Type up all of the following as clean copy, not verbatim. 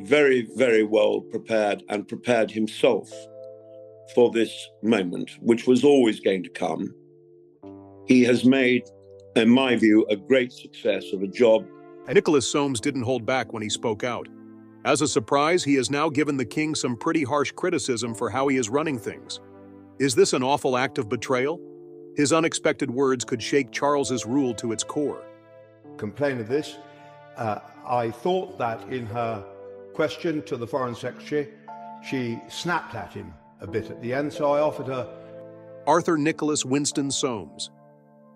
very, very well prepared and prepared himself for this moment, which was always going to come. He has made, in my view, a great success of a job. Nicholas Soames didn't hold back when he spoke out. As a surprise, he has now given the king some pretty harsh criticism for how he is running things. Is this an awful act of betrayal? His unexpected words could shake Charles's rule to its core. Complain of this. I thought that in her question to the Foreign Secretary, she snapped at him a bit at the end, so I offered her. Arthur Nicholas Winston Soames.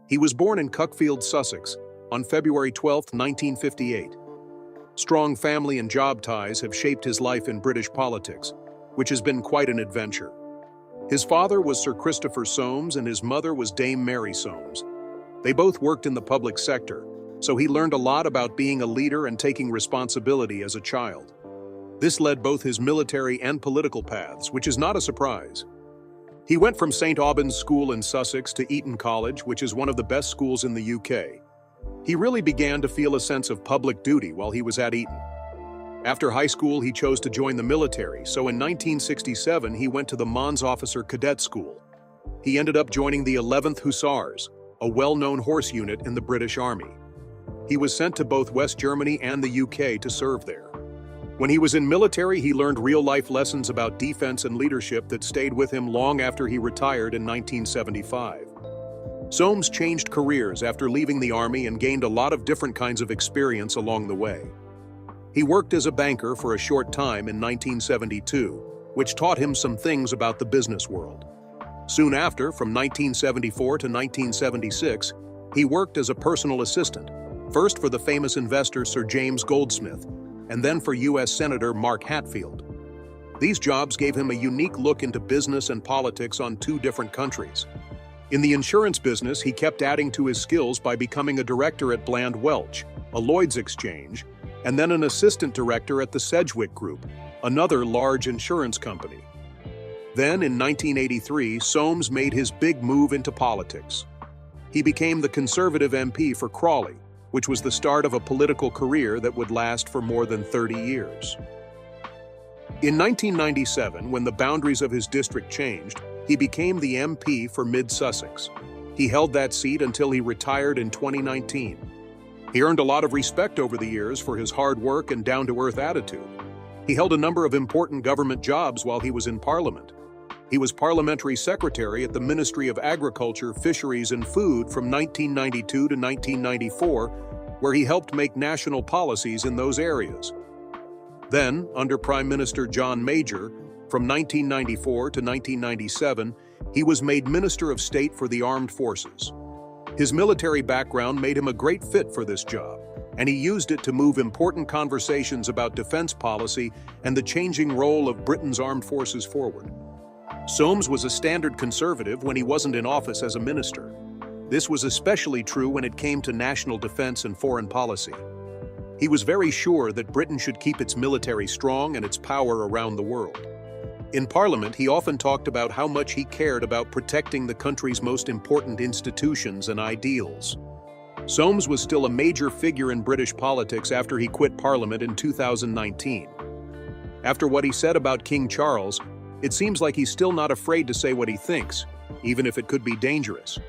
He was born in Cuckfield, Sussex, on February 12, 1958. Strong family and job ties have shaped his life in British politics, which has been quite an adventure. His father was Sir Christopher Soames and his mother was Dame Mary Soames. They both worked in the public sector, so he learned a lot about being a leader and taking responsibility as a child. This led both his military and political paths, which is not a surprise. He went from St. Albans School in Sussex to Eton College, which is one of the best schools in the UK. He really began to feel a sense of public duty while he was at Eton. After high school, he chose to join the military, so in 1967 he went to the Mons Officer Cadet School. He ended up joining the 11th Hussars, a well-known horse unit in the British Army. He was sent to both West Germany and the UK to serve there. When he was in military, he learned real-life lessons about defense and leadership that stayed with him long after he retired in 1975. Soames changed careers after leaving the Army and gained a lot of different kinds of experience along the way. He worked as a banker for a short time in 1972, which taught him some things about the business world. Soon after, from 1974 to 1976, he worked as a personal assistant, first for the famous investor Sir James Goldsmith, and then for U.S. Senator Mark Hatfield. These jobs gave him a unique look into business and politics on two different countries. In the insurance business, he kept adding to his skills by becoming a director at Bland Welch, a Lloyd's exchange, and then an assistant director at the Sedgwick Group, another large insurance company. Then, in 1983, Soames made his big move into politics. He became the Conservative MP for Crawley, which was the start of a political career that would last for more than 30 years. In 1997, when the boundaries of his district changed, he became the MP for Mid-Sussex. He held that seat until he retired in 2019. He earned a lot of respect over the years for his hard work and down-to-earth attitude. He held a number of important government jobs while he was in Parliament. He was Parliamentary Secretary at the Ministry of Agriculture, Fisheries and Food from 1992 to 1994, where he helped make national policies in those areas. Then, under Prime Minister John Major, from 1994 to 1997, he was made Minister of State for the Armed Forces. His military background made him a great fit for this job, and he used it to move important conversations about defense policy and the changing role of Britain's armed forces forward. Soames was a standard conservative when he wasn't in office as a minister. This was especially true when it came to national defense and foreign policy. He was very sure that Britain should keep its military strong and its power around the world. In Parliament, he often talked about how much he cared about protecting the country's most important institutions and ideals. Soames was still a major figure in British politics after he quit Parliament in 2019. After what he said about King Charles, it seems like he's still not afraid to say what he thinks, even if it could be dangerous.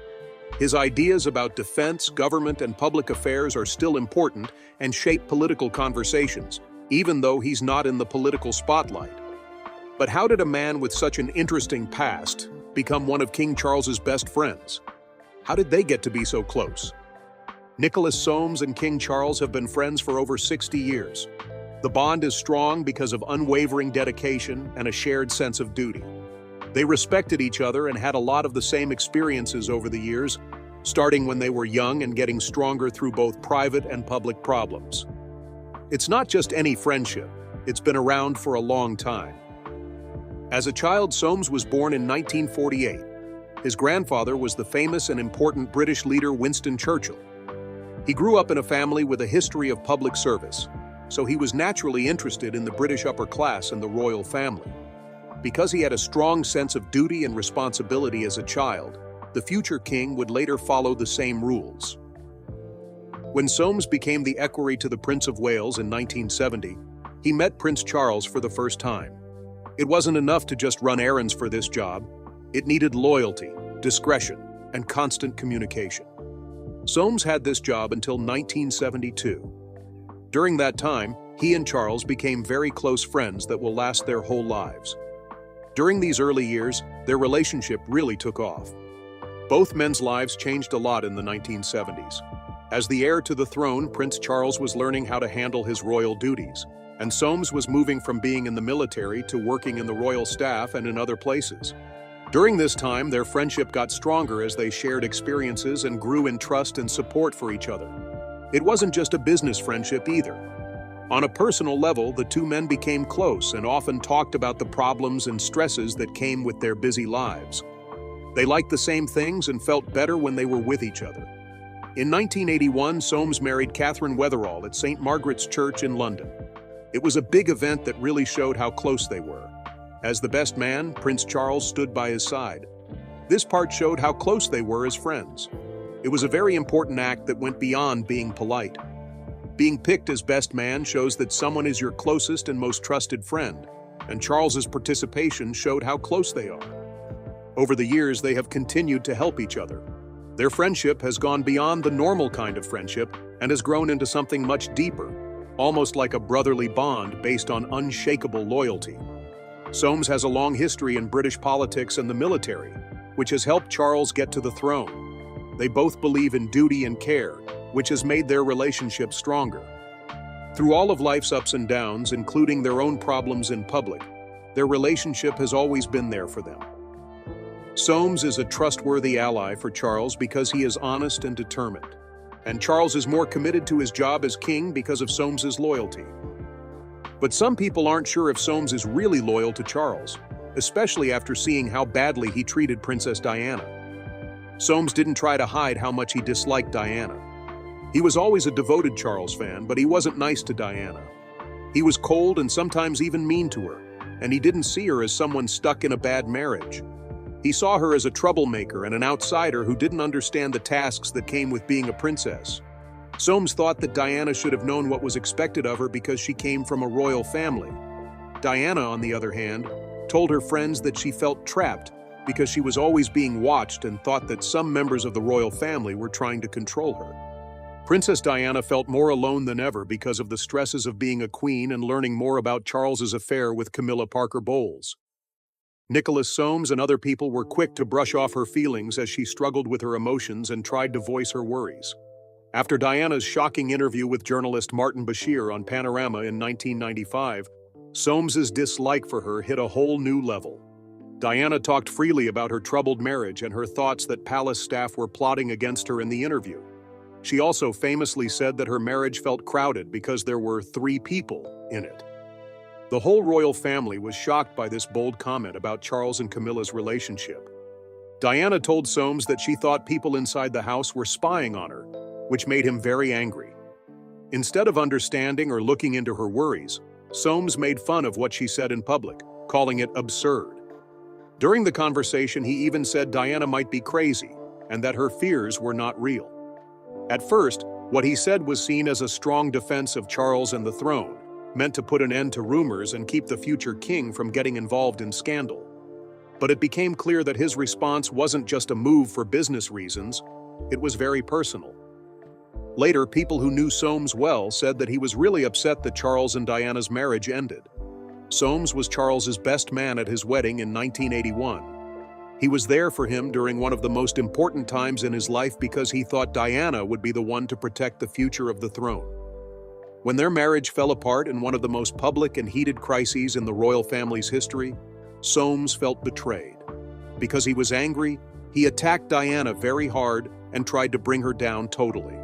His ideas about defense, government, and public affairs are still important and shape political conversations, even though he's not in the political spotlight. But how did a man with such an interesting past become one of King Charles's best friends? How did they get to be so close? Nicholas Soames and King Charles have been friends for over 60 years. The bond is strong because of unwavering dedication and a shared sense of duty. They respected each other and had a lot of the same experiences over the years, starting when they were young and getting stronger through both private and public problems. It's not just any friendship, it's been around for a long time. As a child, Soames was born in 1948. His grandfather was the famous and important British leader Winston Churchill. He grew up in a family with a history of public service, so he was naturally interested in the British upper class and the royal family. Because he had a strong sense of duty and responsibility as a child, the future king would later follow the same rules. When Soames became the equerry to the Prince of Wales in 1970, he met Prince Charles for the first time. It wasn't enough to just run errands for this job. It needed loyalty, discretion, and constant communication. Soames had this job until 1972. During that time, he and Charles became very close friends that will last their whole lives. During these early years, their relationship really took off. Both men's lives changed a lot in the 1970s. As the heir to the throne, Prince Charles was learning how to handle his royal duties, and Soames was moving from being in the military to working in the royal staff and in other places. During this time, their friendship got stronger as they shared experiences and grew in trust and support for each other. It wasn't just a business friendship either. On a personal level, the two men became close and often talked about the problems and stresses that came with their busy lives. They liked the same things and felt better when they were with each other. In 1981, Soames married Catherine Weatherall at St. Margaret's Church in London. It was a big event that really showed how close they were. As the best man, Prince Charles stood by his side. This part showed how close they were as friends. It was a very important act that went beyond being polite. Being picked as best man shows that someone is your closest and most trusted friend, and Charles's participation showed how close they are. Over the years, they have continued to help each other. Their friendship has gone beyond the normal kind of friendship and has grown into something much deeper, almost like a brotherly bond based on unshakable loyalty. Soames has a long history in British politics and the military, which has helped Charles get to the throne. They both believe in duty and care, which has made their relationship stronger. Through all of life's ups and downs, including their own problems in public, their relationship has always been there for them. Soames is a trustworthy ally for Charles because he is honest and determined, and Charles is more committed to his job as king because of Soames's loyalty. But some people aren't sure if Soames is really loyal to Charles, especially after seeing how badly he treated Princess Diana. Soames didn't try to hide how much he disliked Diana. He was always a devoted Charles fan, but he wasn't nice to Diana. He was cold and sometimes even mean to her, and he didn't see her as someone stuck in a bad marriage. He saw her as a troublemaker and an outsider who didn't understand the tasks that came with being a princess. Soames thought that Diana should have known what was expected of her because she came from a royal family. Diana, on the other hand, told her friends that she felt trapped because she was always being watched and thought that some members of the royal family were trying to control her. Princess Diana felt more alone than ever because of the stresses of being a queen and learning more about Charles's affair with Camilla Parker Bowles. Nicholas Soames and other people were quick to brush off her feelings as she struggled with her emotions and tried to voice her worries. After Diana's shocking interview with journalist Martin Bashir on Panorama in 1995, Soames's dislike for her hit a whole new level. Diana talked freely about her troubled marriage and her thoughts that palace staff were plotting against her in the interview. She also famously said that her marriage felt crowded because there were 3 people in it. The whole royal family was shocked by this bold comment about Charles and Camilla's relationship. Diana told Soames that she thought people inside the house were spying on her, which made him very angry. Instead of understanding or looking into her worries, Soames made fun of what she said in public, calling it absurd. During the conversation, he even said Diana might be crazy and that her fears were not real. At first, what he said was seen as a strong defense of Charles and the throne, meant to put an end to rumors and keep the future king from getting involved in scandal. But it became clear that his response wasn't just a move for business reasons, it was very personal. Later, people who knew Soames well said that he was really upset that Charles and Diana's marriage ended. Soames was Charles's best man at his wedding in 1981. He was there for him during one of the most important times in his life because he thought Diana would be the one to protect the future of the throne. When their marriage fell apart in one of the most public and heated crises in the royal family's history, Soames felt betrayed. Because he was angry, he attacked Diana very hard and tried to bring her down totally.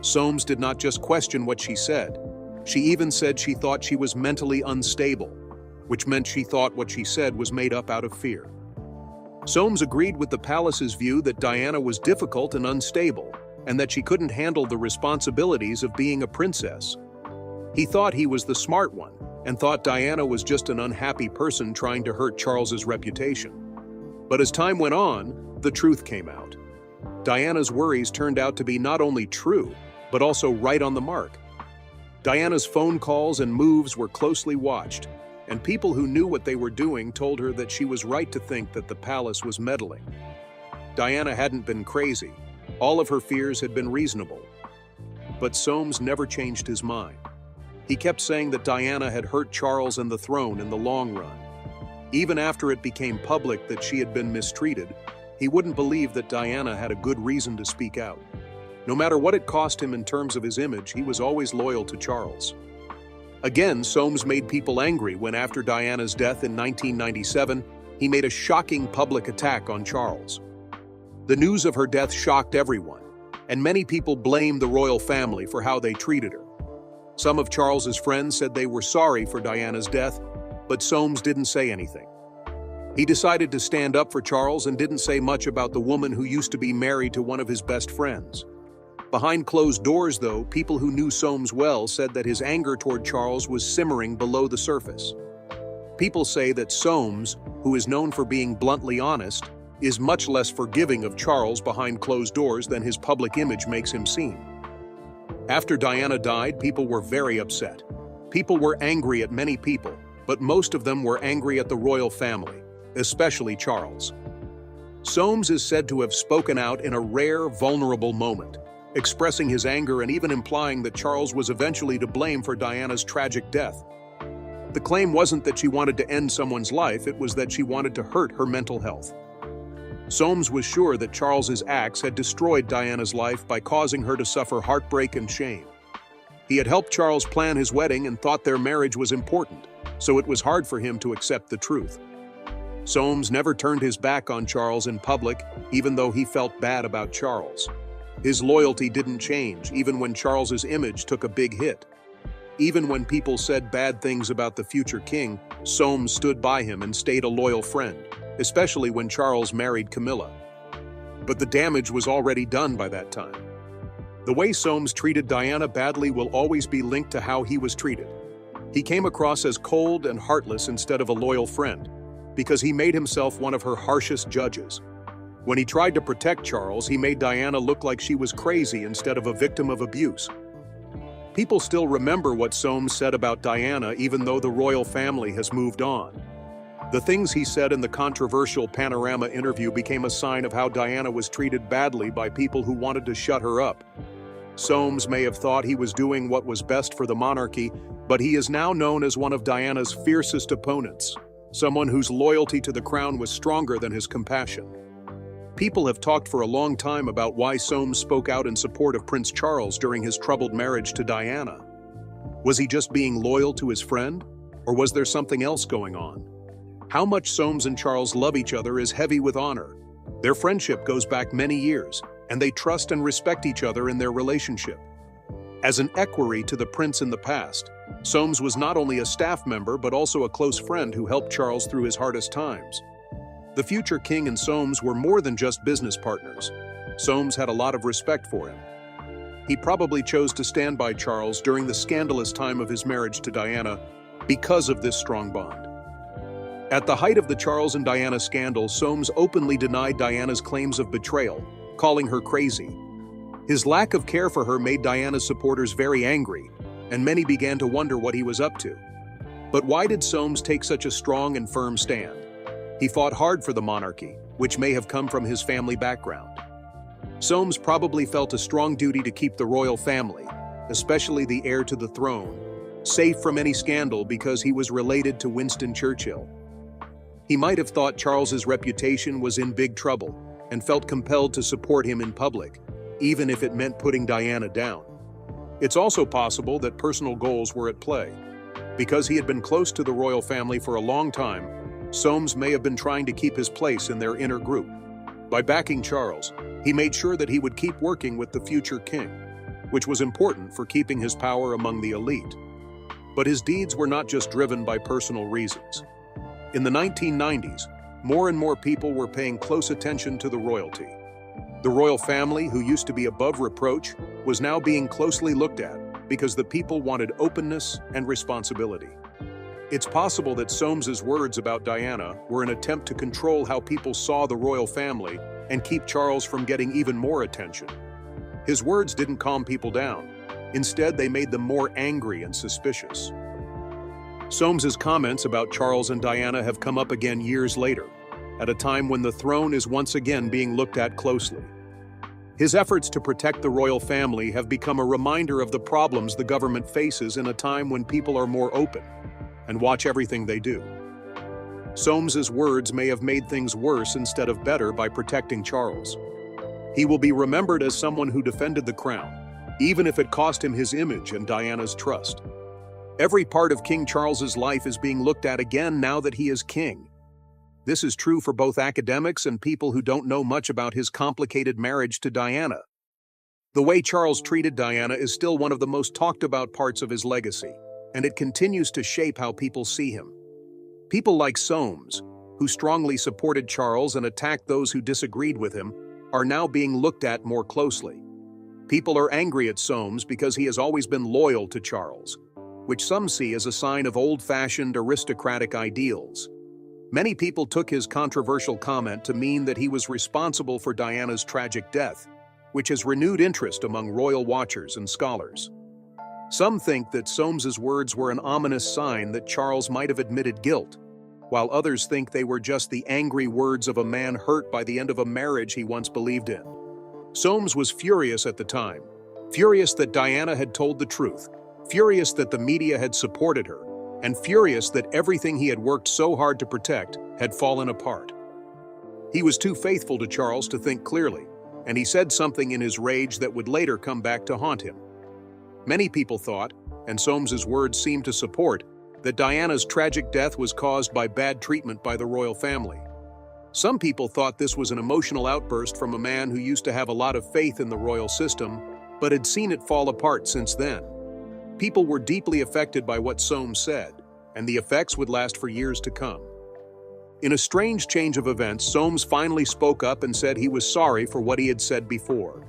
Soames did not just question what she said. She even said she thought she was mentally unstable, which meant she thought what she said was made up out of fear. Soames agreed with the palace's view that Diana was difficult and unstable, and that she couldn't handle the responsibilities of being a princess. He thought he was the smart one, and thought Diana was just an unhappy person trying to hurt Charles's reputation. But as time went on, the truth came out. Diana's worries turned out to be not only true, but also right on the mark. Diana's phone calls and moves were closely watched, and people who knew what they were doing told her that she was right to think that the palace was meddling. Diana hadn't been crazy. All of her fears had been reasonable. But Soames never changed his mind. He kept saying that Diana had hurt Charles and the throne in the long run. Even after it became public that she had been mistreated, he wouldn't believe that Diana had a good reason to speak out. No matter what it cost him in terms of his image, he was always loyal to Charles. Again, Soames made people angry when, after Diana's death in 1997, he made a shocking public attack on Charles. The news of her death shocked everyone, and many people blamed the royal family for how they treated her. Some of Charles's friends said they were sorry for Diana's death, but Soames didn't say anything. He decided to stand up for Charles and didn't say much about the woman who used to be married to one of his best friends. Behind closed doors, though, people who knew Soames well said that his anger toward Charles was simmering below the surface. People say that Soames, who is known for being bluntly honest, is much less forgiving of Charles behind closed doors than his public image makes him seem. After Diana died, people were very upset. People were angry at many people, but most of them were angry at the royal family, especially Charles. Soames is said to have spoken out in a rare, vulnerable moment, expressing his anger and even implying that Charles was eventually to blame for Diana's tragic death. The claim wasn't that she wanted to end someone's life, it was that she wanted to hurt her mental health. Soames was sure that Charles's acts had destroyed Diana's life by causing her to suffer heartbreak and shame. He had helped Charles plan his wedding and thought their marriage was important, so it was hard for him to accept the truth. Soames never turned his back on Charles in public, even though he felt bad about Charles. His loyalty didn't change, even when Charles's image took a big hit. Even when people said bad things about the future king, Soames stood by him and stayed a loyal friend, especially when Charles married Camilla. But the damage was already done by that time. The way Soames treated Diana badly will always be linked to how he was treated. He came across as cold and heartless instead of a loyal friend, because he made himself one of her harshest judges. When he tried to protect Charles, he made Diana look like she was crazy instead of a victim of abuse. People still remember what Soames said about Diana, even though the royal family has moved on. The things he said in the controversial Panorama interview became a sign of how Diana was treated badly by people who wanted to shut her up. Soames may have thought he was doing what was best for the monarchy, but he is now known as one of Diana's fiercest opponents, someone whose loyalty to the crown was stronger than his compassion. People have talked for a long time about why Soames spoke out in support of Prince Charles during his troubled marriage to Diana. Was he just being loyal to his friend, or was there something else going on? How much Soames and Charles love each other is heavy with honor. Their friendship goes back many years, and they trust and respect each other in their relationship. As an equerry to the prince in the past, Soames was not only a staff member but also a close friend who helped Charles through his hardest times. The future king and Soames were more than just business partners. Soames had a lot of respect for him. He probably chose to stand by Charles during the scandalous time of his marriage to Diana because of this strong bond. At the height of the Charles and Diana scandal, Soames openly denied Diana's claims of betrayal, calling her crazy. His lack of care for her made Diana's supporters very angry, and many began to wonder what he was up to. But why did Soames take such a strong and firm stand? He fought hard for the monarchy, which may have come from his family background. Soames probably felt a strong duty to keep the royal family, especially the heir to the throne, safe from any scandal because he was related to Winston Churchill. He might have thought Charles's reputation was in big trouble and felt compelled to support him in public, even if it meant putting Diana down. It's also possible that personal goals were at play. Because he had been close to the royal family for a long time, Soames may have been trying to keep his place in their inner group. By backing Charles, he made sure that he would keep working with the future king, which was important for keeping his power among the elite. But his deeds were not just driven by personal reasons. In the 1990s, more and more people were paying close attention to the royalty. The royal family, who used to be above reproach, was now being closely looked at because the people wanted openness and responsibility. It's possible that Soames's words about Diana were an attempt to control how people saw the royal family and keep Charles from getting even more attention. His words didn't calm people down. Instead, they made them more angry and suspicious. Soames's comments about Charles and Diana have come up again years later, at a time when the throne is once again being looked at closely. His efforts to protect the royal family have become a reminder of the problems the government faces in a time when people are more open and watch everything they do. Soames's words may have made things worse instead of better by protecting Charles. He will be remembered as someone who defended the crown, even if it cost him his image and Diana's trust. Every part of King Charles's life is being looked at again now that he is king. This is true for both academics and people who don't know much about his complicated marriage to Diana. The way Charles treated Diana is still one of the most talked about parts of his legacy, and it continues to shape how people see him. People like Soames, who strongly supported Charles and attacked those who disagreed with him, are now being looked at more closely. People are angry at Soames because he has always been loyal to Charles, which some see as a sign of old-fashioned aristocratic ideals. Many people took his controversial comment to mean that he was responsible for Diana's tragic death, which has renewed interest among royal watchers and scholars. Some think that Soames's words were an ominous sign that Charles might have admitted guilt, while others think they were just the angry words of a man hurt by the end of a marriage he once believed in. Soames was furious at the time, furious that Diana had told the truth, furious that the media had supported her, and furious that everything he had worked so hard to protect had fallen apart. He was too faithful to Charles to think clearly, and he said something in his rage that would later come back to haunt him. Many people thought, and Soames's words seemed to support, that Diana's tragic death was caused by bad treatment by the royal family. Some people thought this was an emotional outburst from a man who used to have a lot of faith in the royal system, but had seen it fall apart since then. People were deeply affected by what Soames said, and the effects would last for years to come. In a strange change of events, Soames finally spoke up and said he was sorry for what he had said before.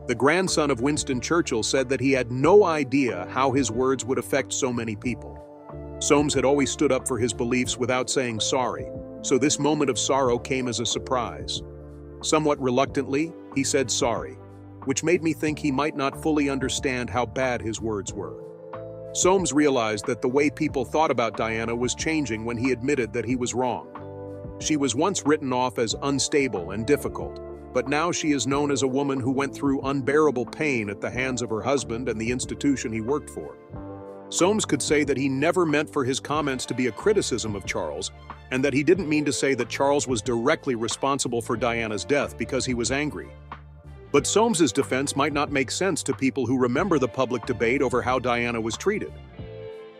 The grandson of Winston Churchill said that he had no idea how his words would affect so many people. Soames had always stood up for his beliefs without saying sorry, so this moment of sorrow came as a surprise. Somewhat reluctantly, he said sorry, which made me think he might not fully understand how bad his words were. Soames realized that the way people thought about Diana was changing when he admitted that he was wrong. She was once written off as unstable and difficult, but now she is known as a woman who went through unbearable pain at the hands of her husband and the institution he worked for. Soames could say that he never meant for his comments to be a criticism of Charles, and that he didn't mean to say that Charles was directly responsible for Diana's death because he was angry. But Soames's defense might not make sense to people who remember the public debate over how Diana was treated.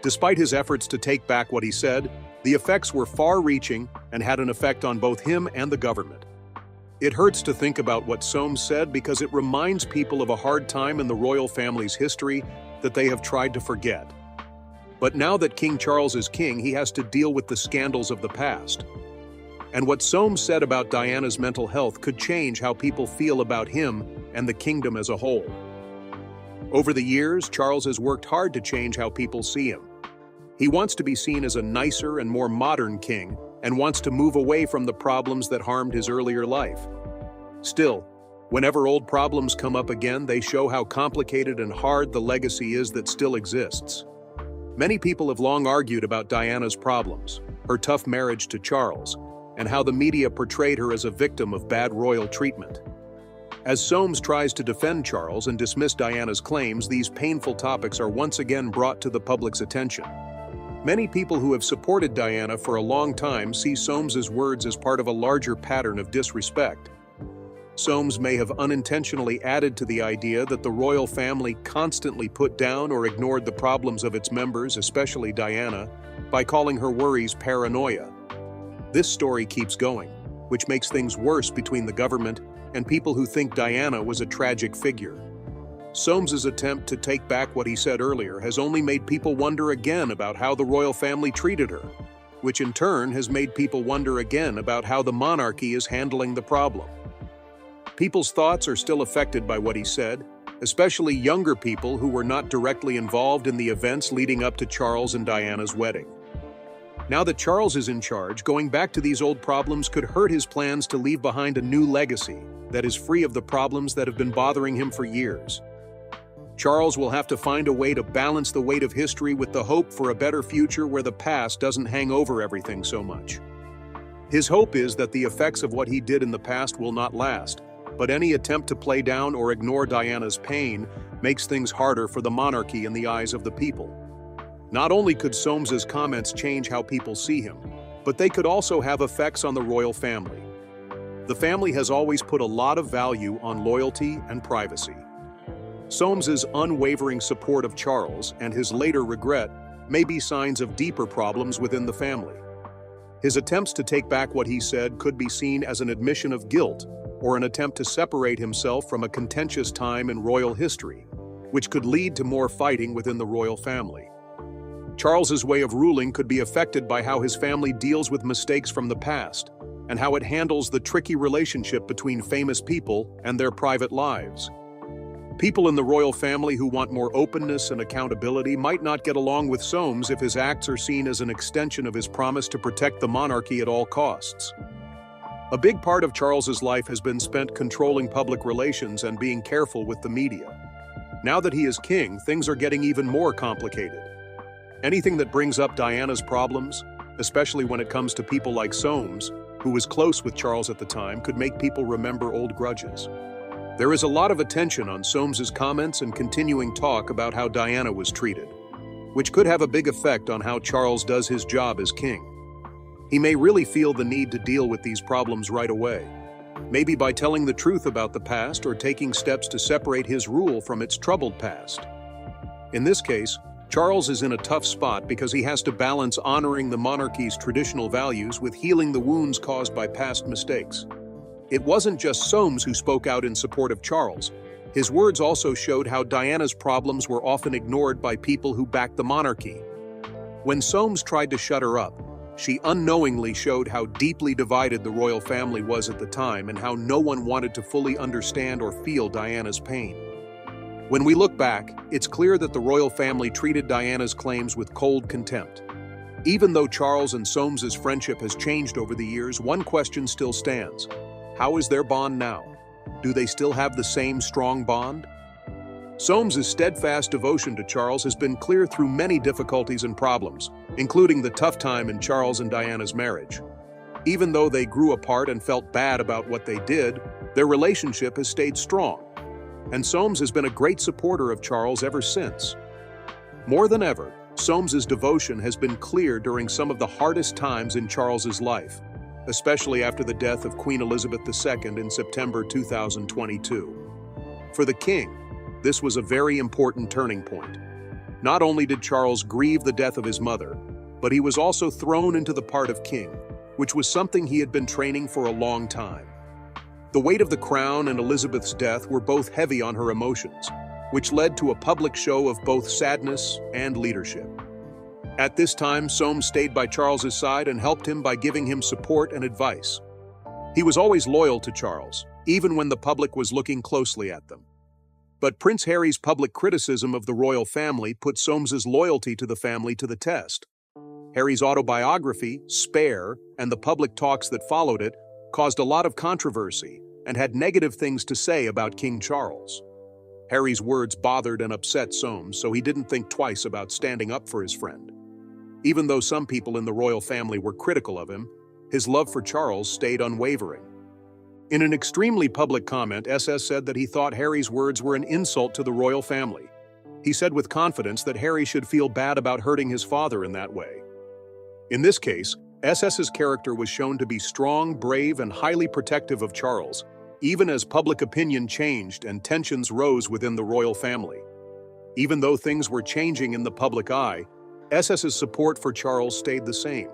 Despite his efforts to take back what he said, the effects were far-reaching and had an effect on both him and the government. It hurts to think about what Soames said because it reminds people of a hard time in the royal family's history that they have tried to forget. But now that King Charles is king, he has to deal with the scandals of the past. And what Soames said about Diana's mental health could change how people feel about him and the kingdom as a whole. Over the years, Charles has worked hard to change how people see him. He wants to be seen as a nicer and more modern king, and wants to move away from the problems that harmed his earlier life. Still, whenever old problems come up again, they show how complicated and hard the legacy is that still exists. Many people have long argued about Diana's problems, her tough marriage to Charles, and how the media portrayed her as a victim of bad royal treatment. As Soames tries to defend Charles and dismiss Diana's claims, these painful topics are once again brought to the public's attention. Many people who have supported Diana for a long time see Soames's words as part of a larger pattern of disrespect. Soames may have unintentionally added to the idea that the royal family constantly put down or ignored the problems of its members, especially Diana, by calling her worries paranoia. This story keeps going, which makes things worse between the government and people who think Diana was a tragic figure. Soames's attempt to take back what he said earlier has only made people wonder again about how the royal family treated her, which in turn has made people wonder again about how the monarchy is handling the problem. People's thoughts are still affected by what he said, especially younger people who were not directly involved in the events leading up to Charles and Diana's wedding. Now that Charles is in charge, going back to these old problems could hurt his plans to leave behind a new legacy that is free of the problems that have been bothering him for years. Charles will have to find a way to balance the weight of history with the hope for a better future where the past doesn't hang over everything so much. His hope is that the effects of what he did in the past will not last, but any attempt to play down or ignore Diana's pain makes things harder for the monarchy in the eyes of the people. Not only could Soames's comments change how people see him, but they could also have effects on the royal family. The family has always put a lot of value on loyalty and privacy. Soames's unwavering support of Charles and his later regret may be signs of deeper problems within the family. His attempts to take back what he said could be seen as an admission of guilt or an attempt to separate himself from a contentious time in royal history, which could lead to more fighting within the royal family. Charles's way of ruling could be affected by how his family deals with mistakes from the past and how it handles the tricky relationship between famous people and their private lives. People in the royal family who want more openness and accountability might not get along with Soames if his acts are seen as an extension of his promise to protect the monarchy at all costs. A big part of Charles's life has been spent controlling public relations and being careful with the media. Now that he is king, things are getting even more complicated. Anything that brings up Diana's problems, especially when it comes to people like Soames, who was close with Charles at the time, could make people remember old grudges. There is a lot of attention on Soames's comments and continuing talk about how Diana was treated, which could have a big effect on how Charles does his job as king. He may really feel the need to deal with these problems right away, maybe by telling the truth about the past or taking steps to separate his rule from its troubled past. In this case, Charles is in a tough spot because he has to balance honoring the monarchy's traditional values with healing the wounds caused by past mistakes. It wasn't just Soames who spoke out in support of Charles. His words also showed how Diana's problems were often ignored by people who backed the monarchy. When Soames tried to shut her up, she unknowingly showed how deeply divided the royal family was at the time and how no one wanted to fully understand or feel Diana's pain. When we look back, it's clear that the royal family treated Diana's claims with cold contempt. Even though Charles and Soames's friendship has changed over the years, one question still stands. How is their bond now? Do they still have the same strong bond? Soames's steadfast devotion to Charles has been clear through many difficulties and problems, including the tough time in Charles and Diana's marriage. Even though they grew apart and felt bad about what they did, their relationship has stayed strong. And Soames has been a great supporter of Charles ever since. More than ever, Soames's devotion has been clear during some of the hardest times in Charles's life, especially after the death of Queen Elizabeth II in September 2022. For the king, this was a very important turning point. Not only did Charles grieve the death of his mother, but he was also thrown into the part of king, which was something he had been training for a long time. The weight of the crown and Elizabeth's death were both heavy on her emotions, which led to a public show of both sadness and leadership. At this time, Soames stayed by Charles's side and helped him by giving him support and advice. He was always loyal to Charles, even when the public was looking closely at them. But Prince Harry's public criticism of the royal family put Soames's loyalty to the family to the test. Harry's autobiography, Spare, and the public talks that followed it caused a lot of controversy and had negative things to say about King Charles. Harry's words bothered and upset Soames, so he didn't think twice about standing up for his friend. Even though some people in the royal family were critical of him, his love for Charles stayed unwavering. In an extremely public comment, SS said that he thought Harry's words were an insult to the royal family. He said with confidence that Harry should feel bad about hurting his father in that way. In this case, SS's character was shown to be strong, brave, and highly protective of Charles, even as public opinion changed and tensions rose within the royal family. Even though things were changing in the public eye, SS's support for Charles stayed the same,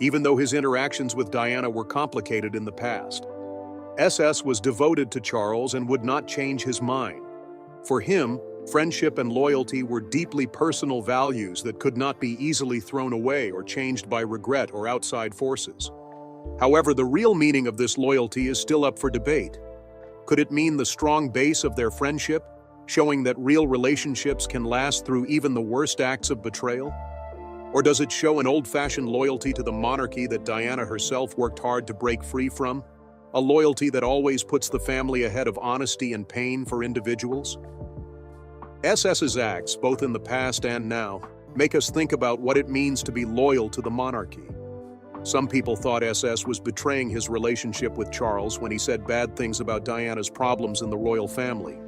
even though his interactions with Diana were complicated in the past. SS was devoted to Charles and would not change his mind. For him, friendship and loyalty were deeply personal values that could not be easily thrown away or changed by regret or outside forces. However, the real meaning of this loyalty is still up for debate. Could it mean the strong base of their friendship, showing that real relationships can last through even the worst acts of betrayal? Or does it show an old-fashioned loyalty to the monarchy that Diana herself worked hard to break free from? A loyalty that always puts the family ahead of honesty and pain for individuals? SS's acts, both in the past and now, make us think about what it means to be loyal to the monarchy. Some people thought SS was betraying his relationship with Charles when he said bad things about Diana's problems in the royal family.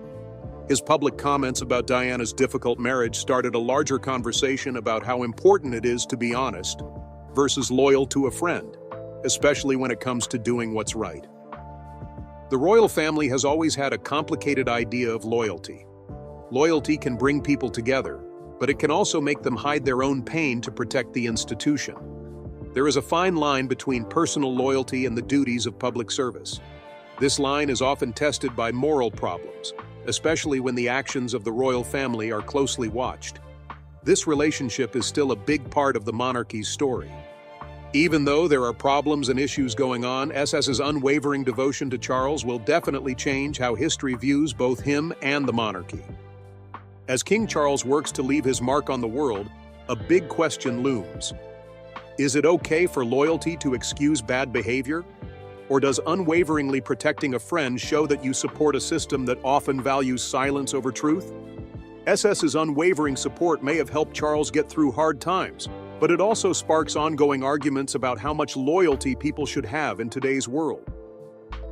His public comments about Diana's difficult marriage started a larger conversation about how important it is to be honest versus loyal to a friend, especially when it comes to doing what's right. The royal family has always had a complicated idea of loyalty. Loyalty can bring people together, but it can also make them hide their own pain to protect the institution. There is a fine line between personal loyalty and the duties of public service. This line is often tested by moral problems, especially when the actions of the royal family are closely watched. This relationship is still a big part of the monarchy's story. Even though there are problems and issues going on, SS's unwavering devotion to Charles will definitely change how history views both him and the monarchy. As King Charles works to leave his mark on the world, a big question looms. Is it okay for loyalty to excuse bad behavior? Or does unwaveringly protecting a friend show that you support a system that often values silence over truth? SS's unwavering support may have helped Charles get through hard times, but it also sparks ongoing arguments about how much loyalty people should have in today's world.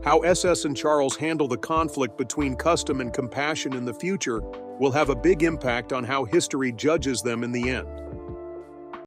How SS and Charles handle the conflict between custom and compassion in the future will have a big impact on how history judges them in the end.